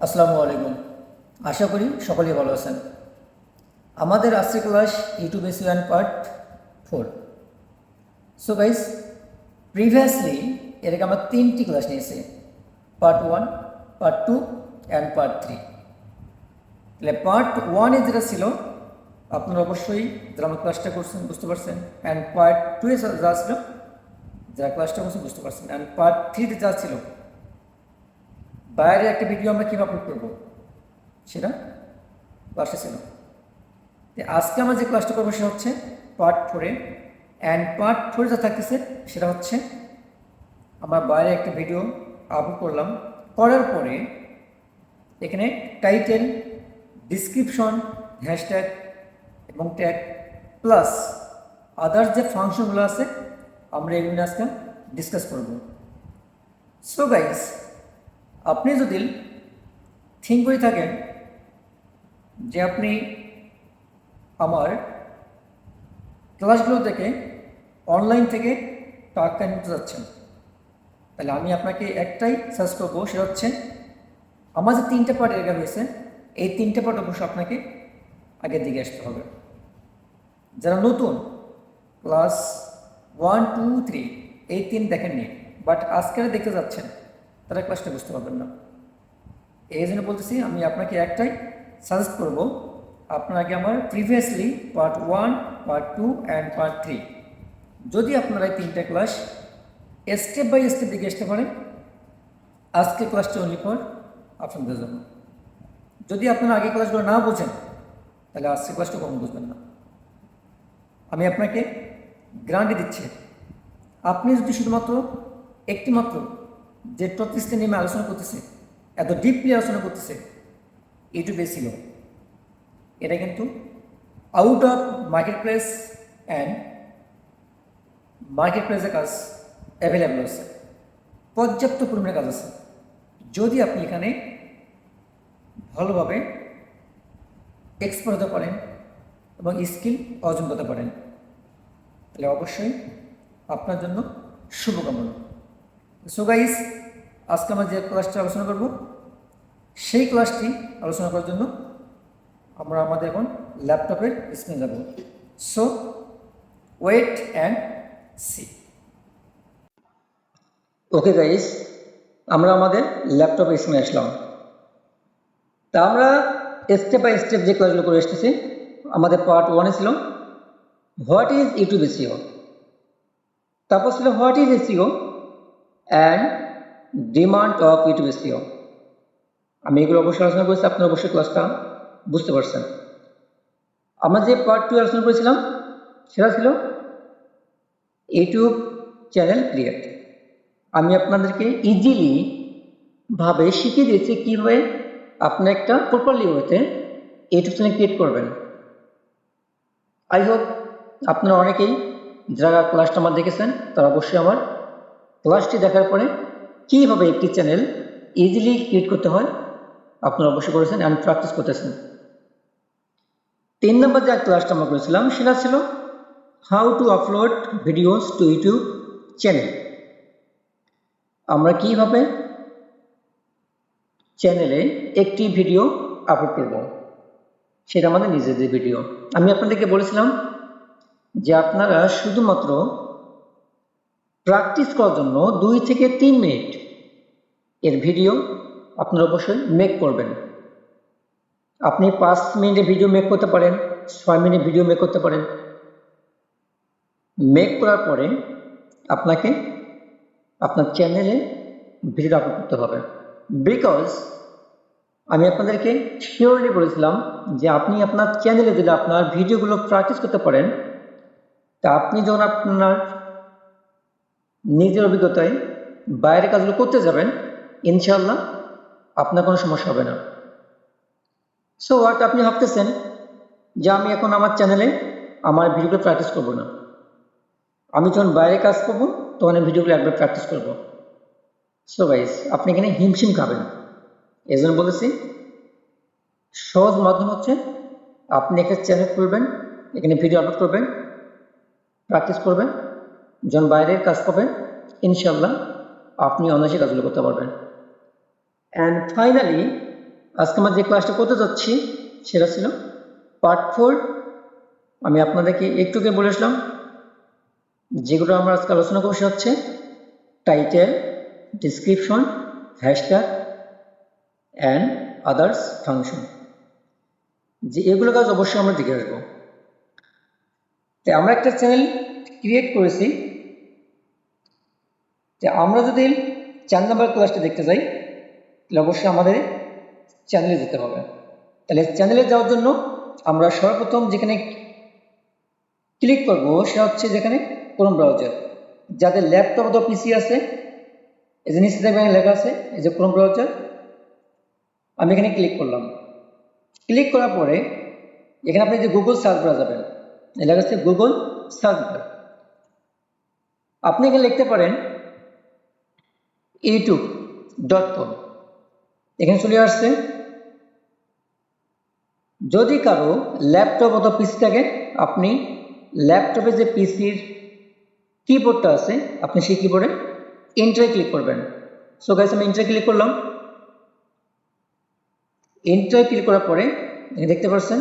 আসসালামু আলাইকুম। আশা করি সকলেই ভালো আছেন। আমাদের আজকের class YouTube AC one part 4। So guys, previously এর আগে আমরা 3টি ক্লাস নিয়েছি, পার্ট 1, পার্ট 2 অ্যান্ড পার্ট 3। তাহলে পার্ট 1-এ যেটা ছিল আপনারা অবশ্যই যারা আমার ক্লাসটা করছেন বুঝতে পারছেন, অ্যান্ড পার্ট 2-এ যা ছিল যারা ক্লাসটা করছেন বুঝতে পারছেন, অ্যান্ড পার্ট 3-তে যা ছিল বাইরে একটা ভিডিও আমরা কীভাবে আপলোড করবো সেটা ক্লাসে ছিল। আজকে আমরা যে ক্লাসটা করবো সেটা হচ্ছে পার্ট 4-এ, অ্যান্ড পার্ট 4 যা থাকতেছে সেটা হচ্ছে আমরা বাইরে একটা ভিডিও আপলোড করলাম, করার পরে এখানে টাইটেল, ডিসক্রিপশন, হ্যাশট্যাগ এবং ট্যাগ প্লাস আদার্স যে ফাংশনগুলো আছে আমরা এগুলো আজকে ডিসকাস করব। সো গাইস, আপনি যদি থিঙ্ক করে থাকেন যে আপনি আমার ক্লাসগুলো থেকে অনলাইন থেকে টাকা নিতে যাচ্ছেন, তাহলে আমি আপনাকে একটাই সাজেস্ট করবো, সেটা হচ্ছে আমার যে 3টে পার্ট এর রয়েছে এই 3টে পার্ট অবশ্যই আপনাকে আগের দিকে আসতে হবে। যারা নতুন ক্লাস 1, 2, 3 এই 3 দেখেননি বাট আজকে দেখতে যাচ্ছেন, তারা ক্লাসটা বুঝতে পারবেন না। এই জন্য বলতেছি আমি আপনাকে একটাই সাজেস্ট করব, আপনাকে আমার previously part 1, part 2 and part 3 যদি আপনারা এই 3টে ক্লাস স্টেপ বাই স্টেপ দিকে আসতে পারেন, আজকে ক্লাসটা অনলি ফর আপনাদের জন্য। যদি আপনারা আগে ক্লাসগুলো না বোঝেন তাহলে আজকে ক্লাসটা কম বুঝবেন না। আমি আপনাকে গ্যারান্টি দিচ্ছি, আপনি যদি শুধুমাত্র একটি মাত্র যে টপিকসটা নিয়ে আমি আলোচনা করতেছি, এত ডিপলি আলোচনা করতেছে ইউটিউবে ছিল, এটা কিন্তু out of market place and market প্লেসের কাজ অ্যাভেলেবেল আছে, পর্যাপ্ত পরিমাণে কাজ আছে। যদি আপনি এখানে ভালোভাবে এক্সপার্ট হতে পারেন এবং স্কিল অর্জন করতে পারেন, তাহলে অবশ্যই আপনার জন্য শুভকামনা। সো গাইস, আজকে আমরা যে ক্লাসটা আলোচনা করব সেই ক্লাসটি আলোচনা করার জন্য আমরা আমাদের এখন ল্যাপটপের স্ক্রিনে যাব। So wait and see. Okay guys, আমরা আমাদের ল্যাপটপের স্ক্রিনে আসলাম। তা আমরা স্টেপ বাই স্টেপ যে ক্লাসগুলো করে এসেছি, আমাদের পার্ট 1-এ ছিল হোয়াট ইজ ইউটিউব এসইও, তারপর ছিল what is SEO and demand of YouTube SEO. আমি এগুলো অবশ্যই আলোচনা করেছি, আপনারা অবশ্যই ক্লাসটা বুঝতে পারছেন। আমরা যে পার্ট 2 আলোচনা করেছিলাম সেটা ছিল ইউটিউব চ্যানেল ক্রিয়েট। আমি আপনাদেরকে ইজিলি ভাবে শিখিয়ে দিয়েছি কীভাবে আপনি একটা প্রপারলি ওয়েতে ইউটিউব চ্যানেল ক্রিয়েট করবেন। আই হোপ আপনারা অনেকেই যারা ক্লাসটা আমার দেখেছেন তারা অবশ্যই আমার ক্লাসটি দেখার পরে কীভাবে একটি চ্যানেল ইজিলি ক্রিয়েট করতে হয় আপনারা অবশ্যই করেছেন অ্যান্ড প্র্যাকটিস করতেছেন। 3 নম্বর যে ক্লাসটা আমরা করেছিলাম সেটা ছিল how to upload videos two YouTube channel. আমরা কীভাবে চ্যানেলে একটি ভিডিও আপলোড করব, সেটা আমাদের নিজেদের ভিডিও। আমি আপনাদেরকে বলেছিলাম যে আপনারা শুধুমাত্র প্র্যাকটিস করার জন্য 2 থেকে 3 মিনিট এর ভিডিও আপনারা অবশ্যই মেক করবেন। আপনি 5 মিনিটের ভিডিও মেক করতে পারেন, 6 মিনিট ভিডিও মেক করতে পারেন। মেক করার পরে আপনাকে আপনার চ্যানেলে ভিডিও আপলোড করতে হবে। বিকজ আমি আপনাদেরকে শিওরলি বলেছিলাম যে আপনি আপনার চ্যানেলে যদি আপনার ভিডিওগুলো প্র্যাকটিস করতে পারেন, তা আপনি যখন আপনার নিজের অভিজ্ঞতায় বাইরে কাজগুলো করতে যাবেন, ইনশাআল্লাহ আপনার কোনো সমস্যা হবে না। সো হোয়াট আপনি ভাবতেছেন যে আমি এখন আমার চ্যানেলে আমার ভিডিওগুলো প্র্যাকটিস করবো না, আমি যখন বাইরে কাজ করবো তখন আমি ভিডিওগুলো একবার প্র্যাকটিস করবো। সো গাইস, আপনি এখানে হিমশিম খাবেন। এই জন্য বলেছি সহজ মাধ্যম হচ্ছে আপনি একটা চ্যানেল খুলবেন, এখানে ভিডিও আপলোড করবেন, প্র্যাকটিস করবেন, যখন বাইরের কাজ করবেন ইনশাল্লাহ আপনি অনায়াসে কাজগুলো করতে পারবেন। অ্যান্ড ফাইনালি আজকে আমরা যে ক্লাসটা করতে যাচ্ছি সেটা ছিল পার্ট 4। আমি আপনাদেরকে একটুকে বলেছিলাম যেগুলো আমরা আজকে আলোচনা করছি হচ্ছে title, description, hashtag and others function, যে এগুলো কাজ অবশ্যই আমরা দেখে আসবো। তো আমরা একটা চ্যানেল ক্রিয়েট করেছি, যে আমরা যদি 4 নম্বর ক্লাসটা দেখতে যাই তাহলে অবশ্যই আমাদের চ্যানেলে যেতে হবে। তাহলে চ্যানেলে যাওয়ার জন্য আমরা সর্বপ্রথম যেখানে ক্লিক করব সেটা হচ্ছে যেখানে ক্রোম ব্রাউজার। যাদের ল্যাপটপ অথবা পিসি আছে, এই যে নিচে দেখবেন লেখা আছে এই যে ক্রোম ব্রাউজার, আমি এখানে ক্লিক করলাম। ক্লিক করার পরে এখানে আপনি যে গুগল সার্চ বার যাবেন, লেখা আছে গুগল সার্চ বার। আপনি এখানে লিখতে পারেন youtube.com, এখানে চলে আসছে। যদি কারো ল্যাপটপ অথবা পিসি থাকে, আপনি ল্যাপটপে যে পিসির কিবোর্ডটা আছে আপনি সেই কিবোর্ডে এন্টারে ক্লিক করবেন। সো গাইস আমি এন্টারে ক্লিক করলাম। এন্টারে ক্লিক করার পরে দেখতে পাচ্ছেন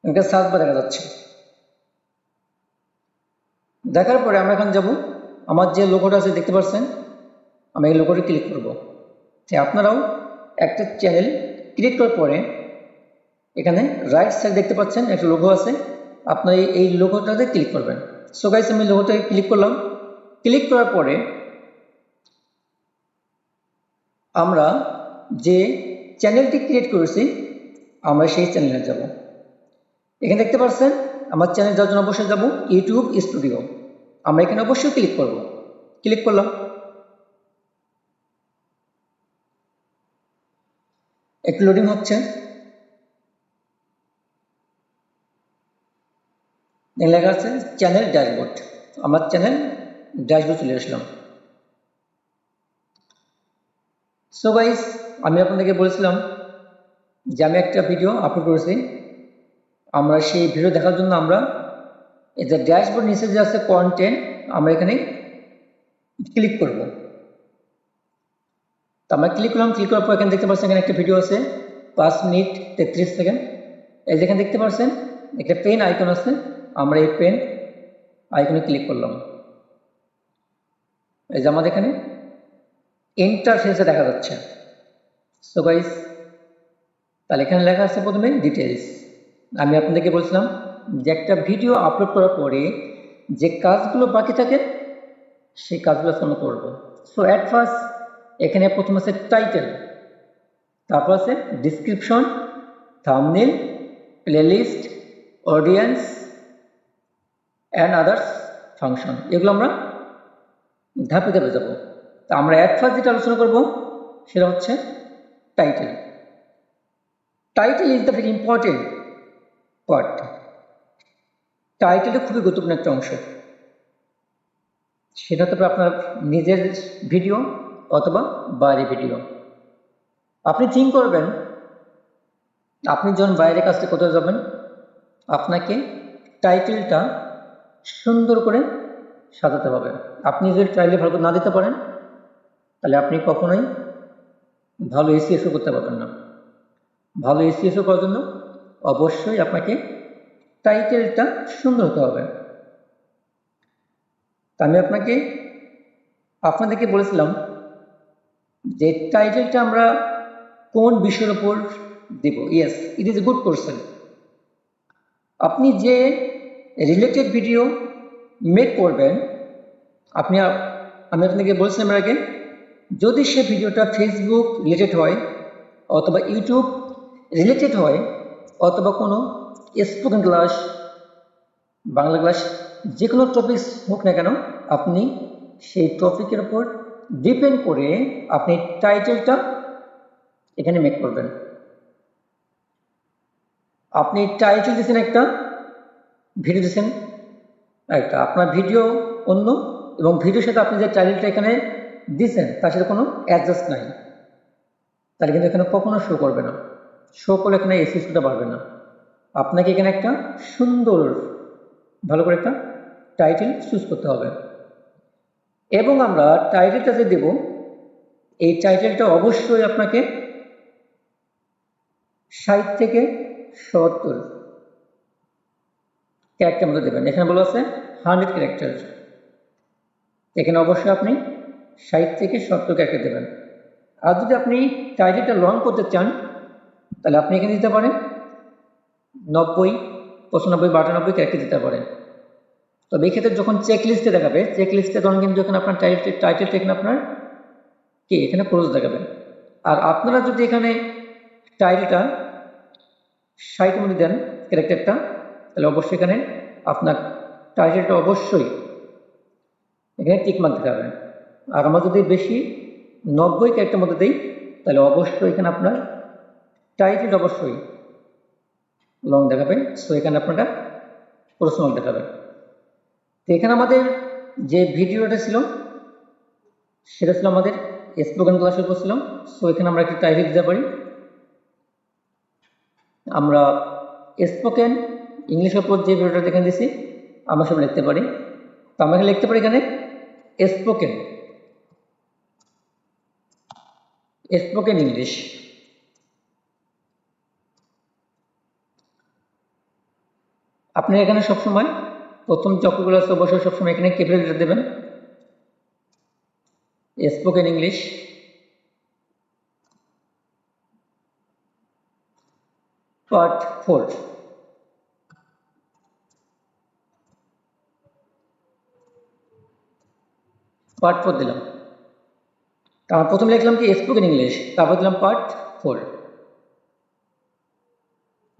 এখানে সার্চ বার দেখা যাচ্ছে। দেখার পরে আমরা এখন যাব, আমার যে লোগোটা আছে দেখতে পাচ্ছেন, আমি এই লোগোটা ক্লিক করব। যে আপনারাও একটা চ্যানেল ক্রিয়েট করার পরে এখানে রাইট সাইড দেখতে পাচ্ছেন একটা লোগো আছে, আপনার এই লোগোটাতে ক্লিক করবেন। সো গাইস আমি লোগোটাতে ক্লিক করলাম। ক্লিক করার পরে আমরা যে চ্যানেলটি ক্রিয়েট করেছি আমরা সেই চ্যানেলে যাব। এখানে দেখতে পাচ্ছেন আমার চ্যানেল যাওয়ার জন্য অবশ্যই যাব ইউটিউব স্টুডিও, আমরা এখানে অবশ্যই ক্লিক করব। ক্লিক করলাম, একটু লোডিং হচ্ছে। লেখা আছে চ্যানেল ড্যাশবোর্ড, আমার চ্যানেল ড্যাশবোর্ড চলে আসলাম। সো গাইস আমি আপনাদেরকে বলেছিলাম যে আমি একটা ভিডিও আপলোড করেছি, আমরা সেই ভিডিও দেখার জন্য আমরা এই যে ড্যাশবোর্ড নিচে যে আছে কন্টেন্ট, আমরা এখানে ক্লিক করব। তো আমরা ক্লিক করলাম। ক্লিক করার পর এখানে দেখতে পাচ্ছেন এখানে একটা ভিডিও আছে 5 মিনিট 33 সেকেন্ড। এই যেখানে দেখতে পাচ্ছেন একটা পেন আইকন আছে, আমরা এই পেন আইকনে ক্লিক করলাম। এই যে আমাদের এখানে ইন্টারফেসে দেখা যাচ্ছে। সো গাইস তাহলে এখানে লেখা আছে প্রথমে ডিটেলস। আমি আপনাদেরকে বলছিলাম যে একটা ভিডিও আপলোড করার পরে যে কাজগুলো বাকি থাকে সেই কাজগুলো আমরা করব। সো অ্যাট ফার্স্ট এখানে প্রথম আছে টাইটেল, তারপর আছে description, thumbnail, playlist, audience and others function. এগুলো আমরা ধাপে ধাপে যাব। তা আমরা অ্যাট ফার্স্ট যেটা আলোচনা করব সেটা হচ্ছে title. Title is the very important part. টাইটেলটা খুবই গুরুত্বপূর্ণ একটা অংশ। সেটা হতে পারে আপনার নিজের ভিডিও অথবা বাইরে ভিডিও। আপনি থিঙ্ক করবেন আপনি যখন বাইরে কাজটা করতে যাবেন, আপনাকে টাইটেলটা সুন্দর করে সাজাতে হবে। আপনি যদি টাইটেল ভালো করে না দিতে পারেন তাহলে আপনি কখনোই ভালো এসইও করতে পারবেন না। ভালো এসইও করার জন্য অবশ্যই আপনাকে টাইটেলটা সুন্দর হতে হবে। আমি আপনাদেরকে বলেছিলাম যে টাইটেলটা আমরা কোন বিষয়ের উপর দেব। Yes, it is a good question. আপনি যে রিলেটেড ভিডিও মেক করবেন, আমি আপনাকে বলছিলাম আগে, যদি সে ভিডিওটা ফেসবুক রিলেটেড হয় অথবা ইউটিউব রিলেটেড হয় অথবা কোনো স্পোকেন ক্লাস, বাংলা ক্লাস, যে কোনো টপিক হোক না কেন, আপনি সেই টপিকের উপর ডিপেন্ড করে আপনি টাইটেলটা এখানে মেক করবেন। আপনি টাইটেল দিচ্ছেন একটা, ভিডিও দিচ্ছেন একটা, আপনার ভিডিও অন্য এবং ভিডিওর সাথে আপনি যে টাইটেলটা এখানে দিচ্ছেন তার সাথে কোনো অ্যাডজাস্ট নাই, তাহলে কিন্তু এখানে কখনো শো করবে না। শো করলে এখানে এসইওটা বাড়বে না। আপনাকে এখানে একটা সুন্দর ভালো করে একটা টাইটেল চুজ করতে হবে। এবং আমরা টাইটেলটা যে দেব এই টাইটেলটা অবশ্যই আপনাকে 60 থেকে 70 ক্যারেক্টার মধ্যে দেবেন। এখানে বলা আছে 100 ক্যারেক্টার, এখানে অবশ্যই আপনি 60 থেকে 70 ক্যারেক্টার দেবেন। আর যদি আপনি টাইটেলটা লং করতে চান তাহলে আপনি এখানে দিতে পারেন 90, 95 বা 98 ক্যারেক্টার দিতে পারেন। তবে এক্ষেত্রে যখন চেক লিস্টে দেখাবে, চেক লিস্টে তখন কিন্তু এখানে আপনার টাইটেলটা এখানে আপনার কি এখানে ক্লোজ দেখাবে। আর আপনারা যদি এখানে টাইটেলটা 60 মধ্যে দেন ক্যারেক্টারটা, তাহলে অবশ্যই এখানে আপনার টাইটেলটা অবশ্যই এখানে টিকমার্ক দেখাবে। আর আমরা যদি বেশি 90 ক্যারেক্টার মধ্যে দিই তাহলে অবশ্যই এখানে আপনার টাইটেল অবশ্যই লং দেখাবে, সো এখানে আপনারা প্রশ্ন দেখাবে। তো এখানে আমাদের যে ভিডিওটা ছিল সেটা ছিল আমাদের স্পোকেন ক্লাসের উপর ছিল। সো এখানে আমরা একটা টাইটেল দিতে পারি, আমরা স্পোকেন ইংলিশের উপর যে ভিডিওটা দেখে দিয়েছি আমরা সব লিখতে পারি। তো আমরা লিখতে পারি এখানে স্পোকেন স্পোকেন ইংলিশ। আপনি এখানে সবসময় প্রথম যে অক্ষরগুলো আছে অবশ্যই সবসময় এখানে ক্যাপিটাল লেটার দেবেন, স্পোকেন ইংলিশ। পার্ট 4, পার্ট 4 দিলাম। তারপর প্রথমে লিখলাম কি স্পোকেন ইংলিশ, তারপর দিলাম পার্ট 4।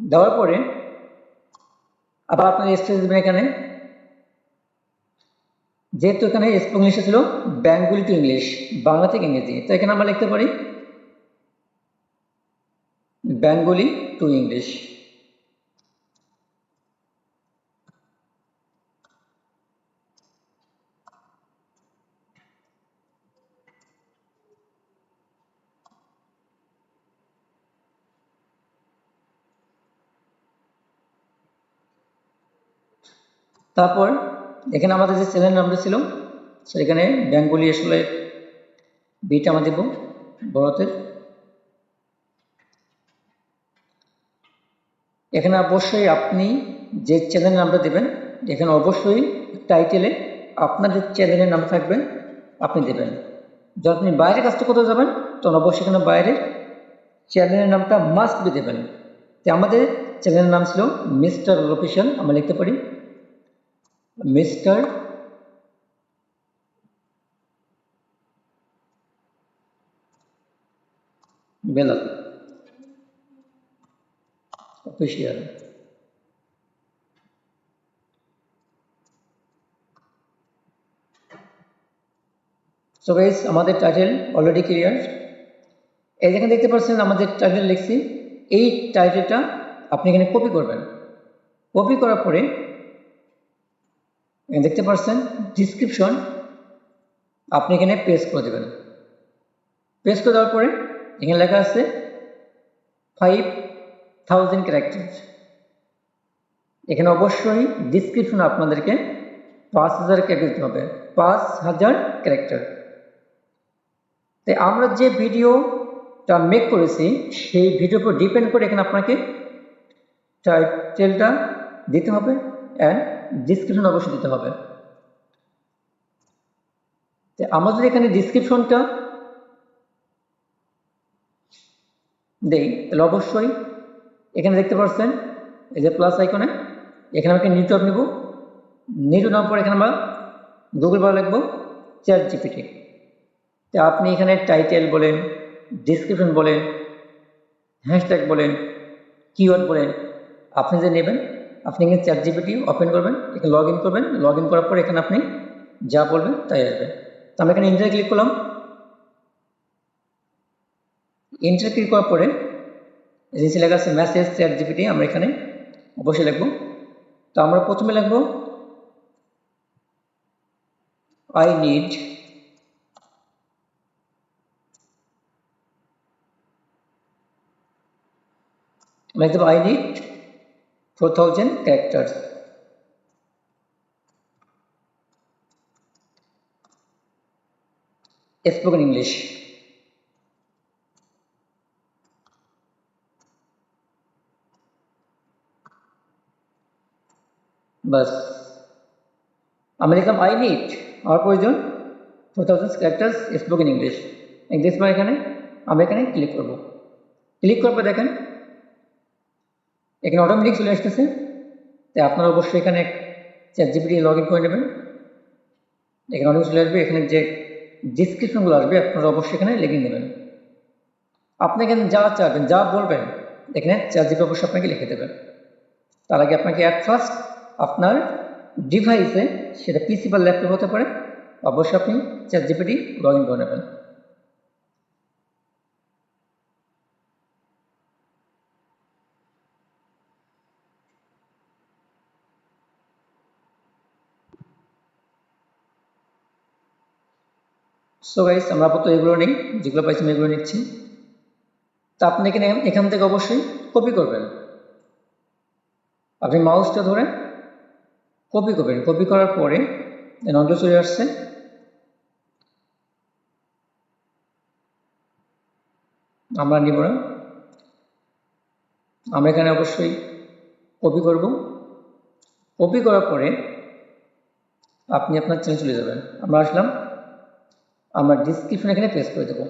দেওয়ার পরে আবার আপনার স্পেস দেবেন এখানে, যেহেতু এখানে স্পোকেন ইংলিশে ছিল বেঙ্গলি টু ইংলিশ, বাংলা থেকে ইংরেজি, তো এখানে আমরা লিখতে পারি বেঙ্গলি টু ইংলিশ। তারপর এখানে আমাদের যে চ্যানেল নামটা ছিল সেখানে বেঙ্গলি আসলে বিটা আমরা দেব বড়তের। এখানে অবশ্যই আপনি যে চ্যানেল নামটা দেবেন এখানে অবশ্যই টাইটেলে আপনার যে চ্যানেলের নাম থাকবে আপনি দেবেন। যখন আপনি বাইরে কাজটা করতে যাবেন তখন অবশ্যই এখানে বাইরের চ্যানেলের নামটা মাস্ট বি দেবেন। তো আমাদের চ্যানেলের নাম ছিল মিস্টার অফিশিয়াল, আমরা লিখতে পারি mister Belal official. So guys আমাদের টাইটেল অলরেডি ক্লিয়ার। এই যেখানে দেখতে পাচ্ছেন আমাদের টাইটেল লিখছি, এই টাইটেলটা আপনি এখানে কপি করবেন। কপি করার পরে দেখতে পাচ্ছেন ডিসক্রিপশন আপনি এখানে পেস্ট করে দেবেন। পেস্ট করে দেওয়ার পরে এখানে লেখা আছে 5000 ক্যারেক্টার। এখানে অবশ্যই ডিসক্রিপশন আপনাদেরকে 5000 ক্যারেক্টার দিতে হবে, 5000 ক্যারেক্টার। তাই আমরা যে ভিডিওটা মেক করেছি সেই ভিডিওর উপর ডিপেন্ড করে এখানে আপনাকে টাইটেলটা দিতে হবে অ্যান্ড ডিসক্রিপশন অবশ্যই দিতে হবে। আমাদের এখানে ডিসক্রিপশনটা দেই তাহলে অবশ্যই এখানে দেখতে পাচ্ছেন এই যে প্লাস আইকনে, এখানে আমাকে নিউটপ নেব, নিউটপ নেওয়ার পর এখানে আমরা গুগল বার লিখবো চ্যাট জিপিটি। তো আপনি এখানে টাইটেল বলেন, ডিসক্রিপশন বলেন, হ্যাশট্যাগ বলেন, কিওয়ার্ড বলেন, আপনি যে নেবেন আপনি এখানে চ্যাট জিপিটি ওপেন করবেন, এখানে লগ ইন করবেন, লগ ইন করার পর এখানে আপনি যা বলবেন তাই আসবে। তো আমি এখানে ইন্টার ক্লিক করলাম, ইন্টার ক্লিক করার পরে নিচে লেখা আছে মেসেজ চ্যাট জিপিটি, আমরা এখানে অবশ্যই লিখবো। তো আমরা প্রথমে লিখবো আই নিড লিখতে I need 4000 characters. Spoken English. বাস আমি লিখলাম আই নিড, আমার প্রয়োজন 4000 ক্যারেক্টার্স স্পোকেন ইংলিশ। ইংলিশ মানে এখানে আমি এখানে ক্লিক করব। ক্লিক করবে দেখেন এখানে অটোমেটিক চলে আসতেছে। তাই আপনারা অবশ্যই এখানে চ্যাটজিপিটি লগ ইন করে নেবেন। এখানে অনেক চলে আসবে, এখানে যে ডিসক্রিপশনগুলো আসবে আপনারা অবশ্যই এখানে লিখে নেবেন। আপনি এখানে যা চাইবেন, যা বলবেন এখানে চ্যাটজিপিটি অবশ্যই আপনাকে লিখে দেবেন। তার আগে আপনাকে অ্যাট ফার্স্ট আপনার ডিভাইসে, সেটা পিসি বা ল্যাপটপ হতে পারে, অবশ্যই আপনি চ্যাটজিপিটি লগ ইন করে নেবেন। সো গাইস আমরা আপাতত এগুলো নেই, যেগুলো পাইছি আমি এগুলো নিচ্ছি। তা আপনি এখান থেকে অবশ্যই কপি করবেন। আপনি মাউসটা ধরে কপি করবেন। কপি করার পরে নজর চলে আসছে, আমরা নিব না, আমরা এখানে অবশ্যই কপি করব। কপি করার পরে আপনি আপনার চ্যানেলে চলে যাবেন। আমরা আসলাম, আমরা ডিসক্রিপশন এখানে পেস্ট করে দেবো।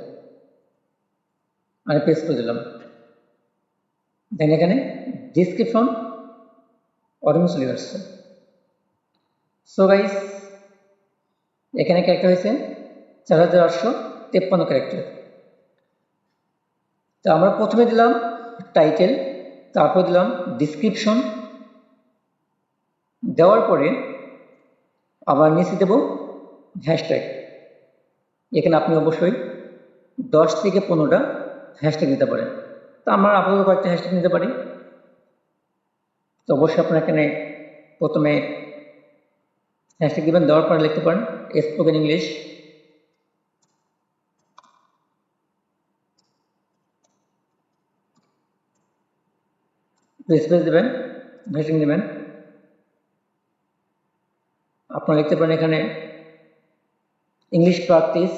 আমি পেস্ট করে দিলাম, দেন এখানে ডিসক্রিপশন অটোমেটিক চলে আসছে। সো গাইস এখানে ক্যারেক্টার হয়েছে 4853 ক্যারেক্টার। তো আমরা প্রথমে দিলাম টাইটেল, তারপর দিলাম ডিসক্রিপশন, দেওয়ার পরে আবার নিচে দেব হ্যাশট্যাগ। এখানে আপনি অবশ্যই 10 থেকে 15টা হ্যাশট্যাগ নিতে পারেন। তো আমরা আপাতত কয়েকটা হ্যাশট্যাগ নিতে পারি। তো অবশ্যই আপনার এখানে প্রথমে হ্যাশট্যাগ দেবেন, দেওয়ার পরে লিখতে পারেন স্পোকেন ইংলিশ। স্পেস দেবেন, হ্যাশট্যাগ দেবেন। আপনারা লিখতে পারেন এখানে ইংলিশ প্র্যাকটিস।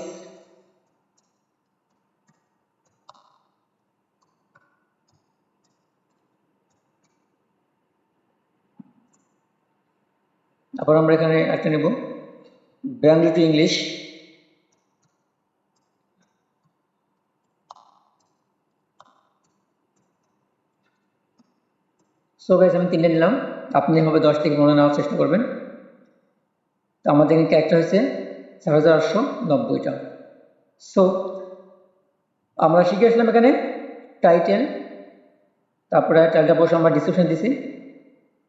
তারপর আমরা এখানে একটা নেব Bengali to English. So guys আমি 3টে নিলাম, আপনি হবে 10 থেকে 15 নেওয়ার চেষ্টা করবেন। তো আমাদের এখানে ক্যারেক্টার হয়েছে 4890টা। সো আমরা শিখে আসলাম এখানে টাইটেল, তারপরে টাইটেলটা বসে আমরা ডিসক্রিপশন দিছি,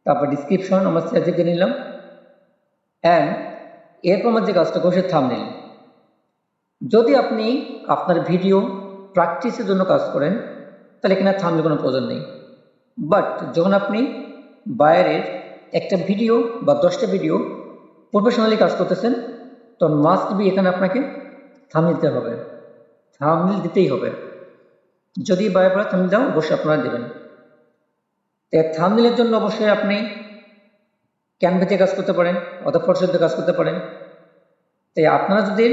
তারপর ডিসক্রিপশন আমরা চ্যাটজিপিটি নিলাম, অ্যান্ড এরপর আমার যে কাজটা করছে থাম্বনেল। যদি আপনি আপনার ভিডিও প্র্যাকটিসের জন্য কাজ করেন তাহলে এখানে থাম্বনেল কোনো প্রয়োজন নেই। বাট যখন আপনি বাইরের একটা ভিডিও বা 10টা ভিডিও প্রফেশনালি কাজ করতেছেন তখন মাস্ট বি এখানে আপনাকে থাম্বনেল দিতে হবে, থাম্বনেল দিতেই হবে। যদি বাইরে পরে থাম্বনেল দাও অবশ্যই আপনারা দেবেন। থাম্বনেলের জন্য অবশ্যই আপনি ক্যানভাতে কাজ করতে পারেন অথবা ফটোশপে কাজ করতে পারেন। তাই আপনারা যদি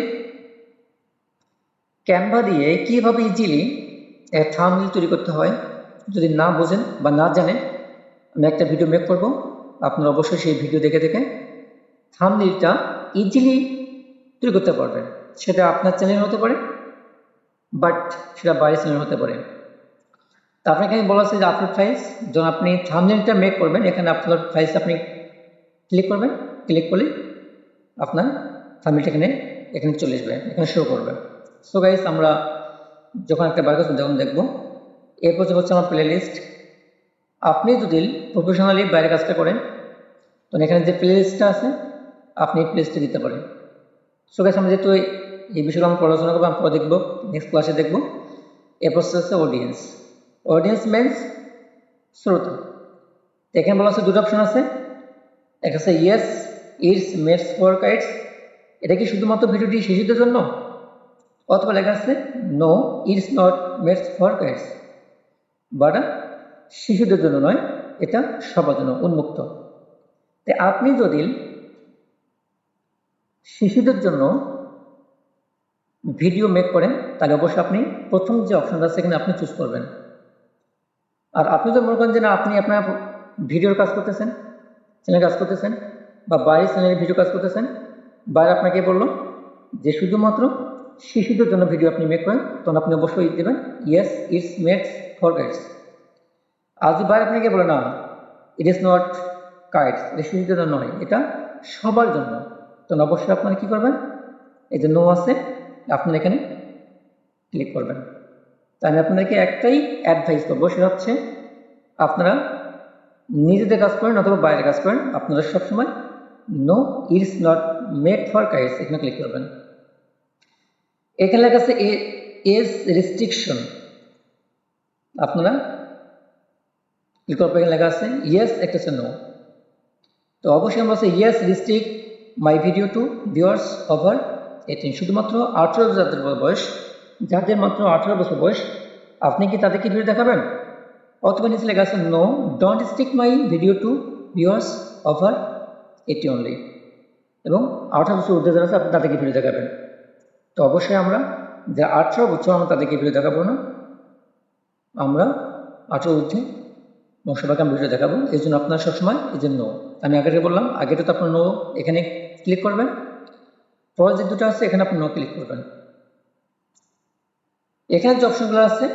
ক্যানভা দিয়ে কীভাবে ইজিলি থাম্বনেল তৈরি করতে হয় যদি না বোঝেন বা না জানেন, আমি একটা ভিডিও মেক করব, আপনারা অবশ্যই সেই ভিডিও দেখে দেখে থাম্বনেলটা ইজিলি তৈরি করতে পারবেন। সেটা আপনার চ্যানেল হতে পারে বাট সেটা বাইরের চ্যানেল হতে পারে। তা আপনাকে আমি বলা আছে যে আপলোড ফাইলস, যখন আপনি থাম্বনেলটা মেক করবেন এখানে আপলোড ফাইলস আপনি ক্লিক করবেন। ক্লিক করলে আপনার থাম্বনেলটা এখানে চলে আসবে, এখানে শো করবে। সো গাইস আমরা যখন একটা বাইরে যখন দেখবো, এরপর হচ্ছে আমার প্লে লিস্ট। আপনি যদি প্রফেশনালি বাইরে কাজটা করেন তখন এখানে যে প্লে লিস্টটা আছে আপনি প্লে লিস্টে দিতে পারেন। সো গাইস আমরা যেহেতু এই বিষয়ে আমরা পড়াশোনা করবো, আমরা দেখবো নেক্সট ক্লাসে দেখবো। এরপর হচ্ছে অডিয়েন্স। অডিয়েন্স মিনস শ্রোতা। এখানে বলা আছে দুটো অপশন আছে, একটা আছে yes it's meds for kids, এটা কি শুধুমাত্র ভিডিওটি শিশুদের জন্য, অথবা লেখা আছে no it's not made for kids, but শিশুদের জন্য নয়, এটা সবার জন্য উন্মুক্ত। তাই আপনি যদি শিশুদের জন্য ভিডিও মেক করেন তাহলে অবশ্যই আপনি প্রথম যে অপশনটা আছে সেখানে আপনি চুজ করবেন। আর আপনি তো মনে করেন যে না আপনি আপনার ভিডিওর কাজ করতেছেন, চ্যানেলে কাজ করতেছেন বা বাইরের চ্যানেলে ভিডিও কাজ করতেছেন, বাইরে আপনাকে বললো যে শুধুমাত্র শিশুদের জন্য ভিডিও আপনি মেক করেন, তখন আপনি অবশ্যই দেবেন yes it's meds for guides. আর যদি বাইরে আপনাকে বলে না ইট ইজ নট গাইডস, এটা শিশুদের জন্য নয়, এটা সবার জন্য, তখন অবশ্যই আপনারা কি করবেন, এই যে নো আছে আপনারা এখানে ক্লিক করবেন। তাই আমি আপনাদেরকে একটাই অ্যাডভাইস করবো, সেটা হচ্ছে আপনারা নিজেদের কাজ করেন অথবা বাইরে কাজ করেন, আপনারা সবসময় no it's not made for kids এখানে ক্লিক করবেন। এখানে লেখা আছে এজ রেস্ট্রিকশন, আপনারা ক্লিক করার পর এখানে লেখা আছে ইয়েস, একটা হচ্ছে নো। তো অবশ্যই আমরা বলছি yes restrict my video to viewers over 18, শুধুমাত্র 18 যাদের বয়স, যাদের মাত্র 18 বছর বয়স, আপনি কি তাদেরকে ভিডিও দেখাবেন? অথবা নিচে লেখা আছে no don't stick my video to viewers over 80 only, এবং 18 বছর ঊর্ধ্বে যারা আছে আপনি তাদেরকে ভিডিও দেখাবেন। তো অবশ্যই আমরা যে 18 বছর আমরা তাদেরকে ভিডিও দেখাবো না, আমরা 18 ঊর্ধ্বে সবাইকে আমি ভিডিও দেখাবো, এই জন্য আপনার সবসময় এই যে নো, আমি আগে বললাম আগেটা তো আপনার নো এখানে ক্লিক করবেন, পরে যে দুটো আছে এখানে আপনি নো ক্লিক করবেন। এখানে যে অপশনগুলো আছে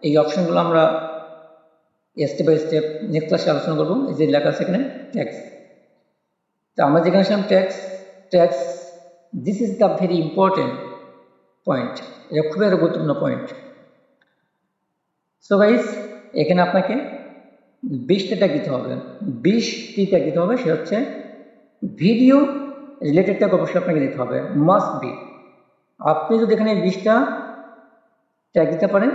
এই অপশনগুলো আমরা স্টেপ বাই স্টেপ নেক্সট ক্লাসে আলোচনা করবো। এই যে লেখা আছে এখানে ট্যাক্স, তো আমরা যেখানে আসলাম tax this is the very important point, এটা খুবই একটা গুরুত্বপূর্ণ পয়েন্ট। সো গাইস এখানে আপনাকে 20টা ট্যাগ দিতে হবে, 20টি ট্যাগ দিতে হবে, সেটা হচ্ছে ভিডিও রিলেটেড ট্যাগ অবশ্যই আপনাকে দিতে হবে, মাস্ট বি। আপনি যদি এখানে 20টা ট্যাগ দিতে পারেন,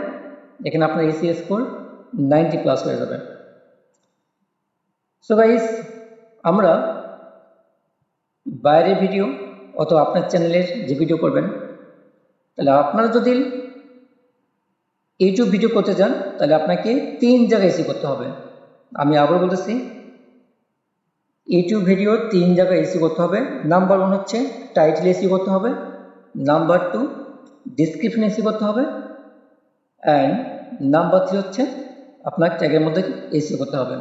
এখানে আপনার এসিএ স্কোর 90+ হয়ে যাবে। সো গাইস আমরা বাইরের ভিডিও অথবা আপনার চ্যানেলের যে ভিডিও করবেন, তাহলে আপনারা যদি ইউটিউব ভিডিও করতে যান তাহলে আপনাকে 3 জায়গায় এসি করতে হবে। আমি আবার বলতেছি, ইউটিউব ভিডিও 3 জায়গায় এসি করতে হবে। নাম্বার 1 হচ্ছে টাইটেল এসি করতে হবে, নাম্বার 2 ডিসক্রিপশন এসি করতে হবে, অ্যান্ড নাম্বার 3 হচ্ছে আপনার ট্যাগের মধ্যে এসি করতে হবে।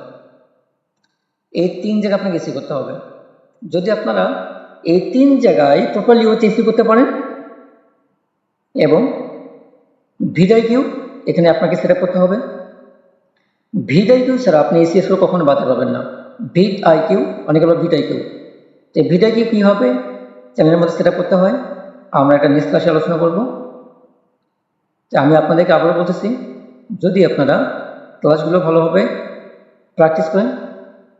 এই 3 জায়গায় আপনাকে এসি করতে হবে। যদি আপনারা এই 3 জায়গায় প্রপারলি হচ্ছে এসি করতে পারেন, এবং ভিডিও এখানে আপনাকে সেট আপ করতে হবে। ভিডিও ছাড়া আপনি এসিএস কখনো বাড়তে পারবেন না। ভিডিও অনেকে বলে ভিডিও, তো ভিডিও কি হবে চ্যানেলের মধ্যে সেট আপ করতে হয়, আমরা একটা নেক্সট ক্লাসে আলোচনা করব। আমি আপনাদেরকে আবারও বলতেছি, যদি আপনারা ক্লাসগুলো ভালোভাবে প্র্যাকটিস করেন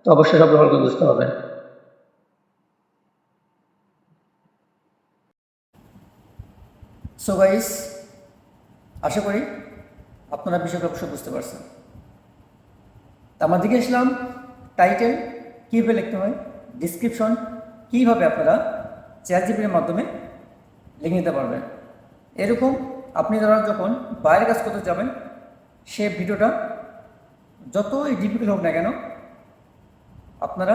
তো অবশ্যই সব ভালো করে বুঝতে পারবেন। সো গাইস আশা করি আপনারা বিষয়টা অবশ্যই বুঝতে পারছেন। আমরা দিকে আসলাম টাইটেল কীভাবে লিখতে হয়, ডিসক্রিপশন কীভাবে আপনারা চ্যাটজিপিটির মাধ্যমে লিখে নিতে পারবেন। এরকম আপনি যারা যখন বাইরে কাজ করতে যাবেন, সে ভিডিওটা যতই ডিফিকাল্ট হোক না কেন, আপনারা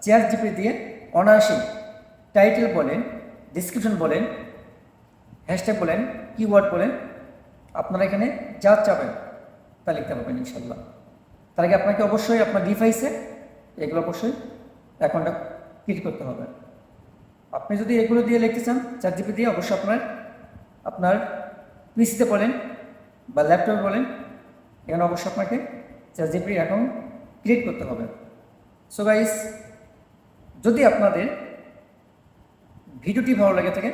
চ্যাটজিপিটি দিয়ে অনায়াসে টাইটেল বলেন, ডিসক্রিপশন বলেন, হ্যাশট্যাগ বলেন, কিওয়ার্ড বলেন, আপনারা এখানে যা চাবেন তা লিখতে পারবেন ইনশাল্লাহ। তার আগে আপনাকে অবশ্যই আপনার ডিভাইসে এগুলো অবশ্যই অ্যাকাউন্টটা ক্রিয়েট করতে হবে। আপনি যদি এগুলো দিয়ে লিখতে চান চ্যাটজিপিটি দিয়ে, অবশ্যই আপনার পিসিতে বলেন বা ল্যাপটপে বলেন, এখানে অবশ্যই আপনাকে চ্যাটজিপিটি অ্যাকাউন্ট ক্রিয়েট করতে হবে। সো গাইস যদি আপনাদের ভিডিওটি ভালো লাগে থাকে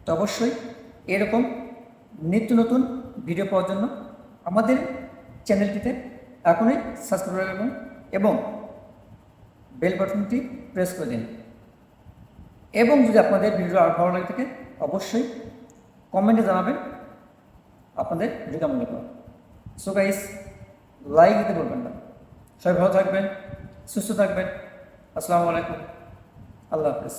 তো অবশ্যই এরকম নিত্য নতুন ভিডিও পাওয়ার জন্য আমাদের চ্যানেলটিতে এখনই সাবস্ক্রাইব করে রাখুন এবং বেল বাটনটি প্রেস করে দিন। এবং যদি আপনাদের ভিডিও আর ভালো লাগে থাকে অবশ্যই কমেন্টে জানাবেন আপনাদের ভিডিও কেমন লাগলো। সো গাইস লাইক দিতে বলবেন না। সবাই ভালো থাকবেন, সুস্থ থাকবেন। আসসালামু আলাইকুম, আল্লাহ হাফেজ।